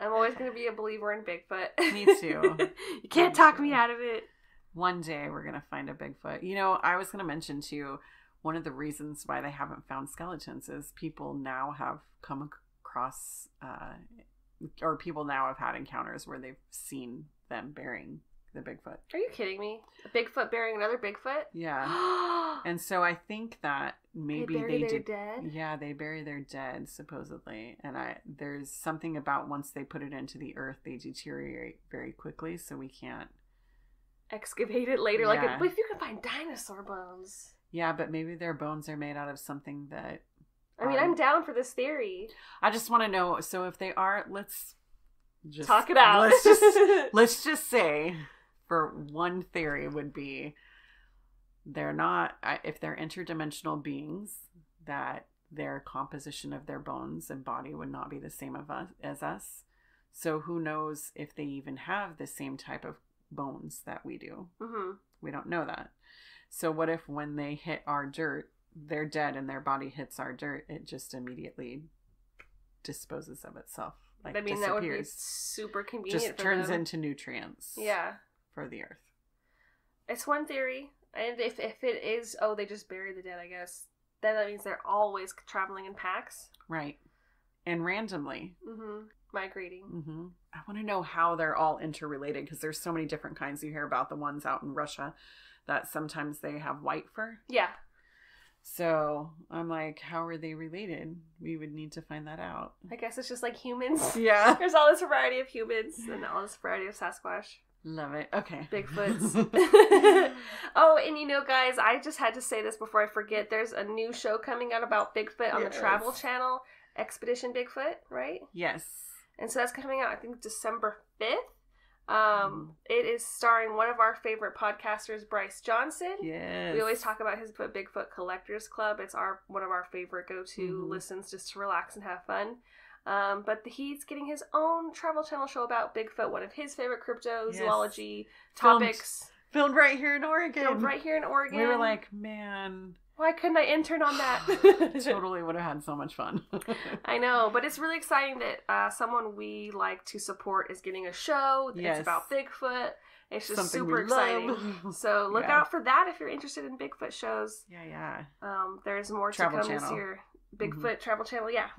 I'm always going to be a believer in Bigfoot. Me too. You can't talk me out of it. One day we're going to find a Bigfoot. You know, I was going to mention too, one of the reasons why they haven't found skeletons is people now have come across, or people now have had encounters where they've seen them burying the Bigfoot. Are you kidding me? A Bigfoot burying another Bigfoot? Yeah. And so I think that maybe they bury their dead? Yeah, they bury their dead, supposedly. And there's something about once they put it into the earth, they deteriorate very quickly, so we can't excavate it later. Yeah. But if you can find dinosaur bones... Yeah, but maybe their bones are made out of something that... I mean, I'm down for this theory. I just want to know, so if they are, let's just... Talk it out. Let's just say, for one theory would be, they're not... If they're interdimensional beings, that their composition of their bones and body would not be the same as us. So who knows if they even have the same type of bones that we do. Mm-hmm. We don't know that. So what if when they hit our dirt, they're dead and their body hits our dirt, it just immediately disposes of itself. Like, I mean, that would be super convenient. Just turns into nutrients. Yeah. For the earth. It's one theory. And if it is, they just bury the dead, I guess, then that means they're always traveling in packs. Right. And randomly. Mm-hmm. Migrating. Mm-hmm. I want to know how they're all interrelated, because there's so many different kinds. You hear about the ones out in Russia that sometimes they have white fur. Yeah. So I'm like, how are they related? We would need to find that out. I guess it's just like humans. Yeah. There's all this variety of humans and all this variety of Sasquatch. Love it. Okay. Bigfoots. Oh, and you know, guys, I just had to say this before I forget. There's a new show coming out about Bigfoot on the Travel Channel, Expedition Bigfoot, right? Yes. And so that's coming out, I think, December 5th. It is starring one of our favorite podcasters, Bryce Johnson. Yes. We always talk about his Bigfoot Collectors Club. It's one of our favorite go-to listens just to relax and have fun. But he's getting his own Travel Channel show about Bigfoot, one of his favorite cryptozoology topics. Filmed right here in Oregon. We were like, man... Why couldn't I intern on that? Totally would have had so much fun. I know, but it's really exciting that someone we like to support is getting a show. Yes. It's about Bigfoot. It's just something super exciting. So look out for that if you're interested in Bigfoot shows. Yeah. There's more Travel to come Channel. This year. Bigfoot Travel Channel, yeah.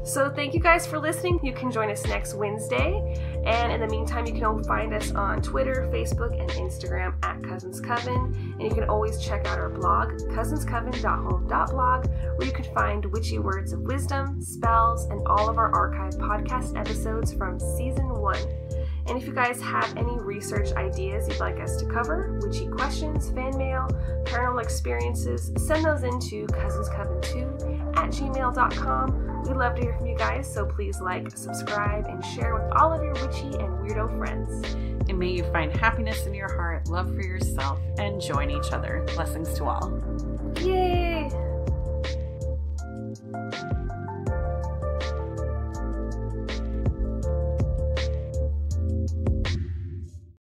So thank you guys for listening. You can join us next Wednesday. And in the meantime, you can find us on Twitter, Facebook, and Instagram at Cousins Coven. And you can always check out our blog, cousinscoven.home.blog, where you can find witchy words of wisdom, spells, and all of our archived podcast episodes from Season 1. And if you guys have any research ideas you'd like us to cover, witchy questions, fan mail, paranormal experiences, send those into cousinscoven2@gmail.com. We'd love to hear from you guys, so please like, subscribe, and share with all of your witchy and weirdo friends. And may you find happiness in your heart, love for yourself, and join each other. Blessings to all. Yay!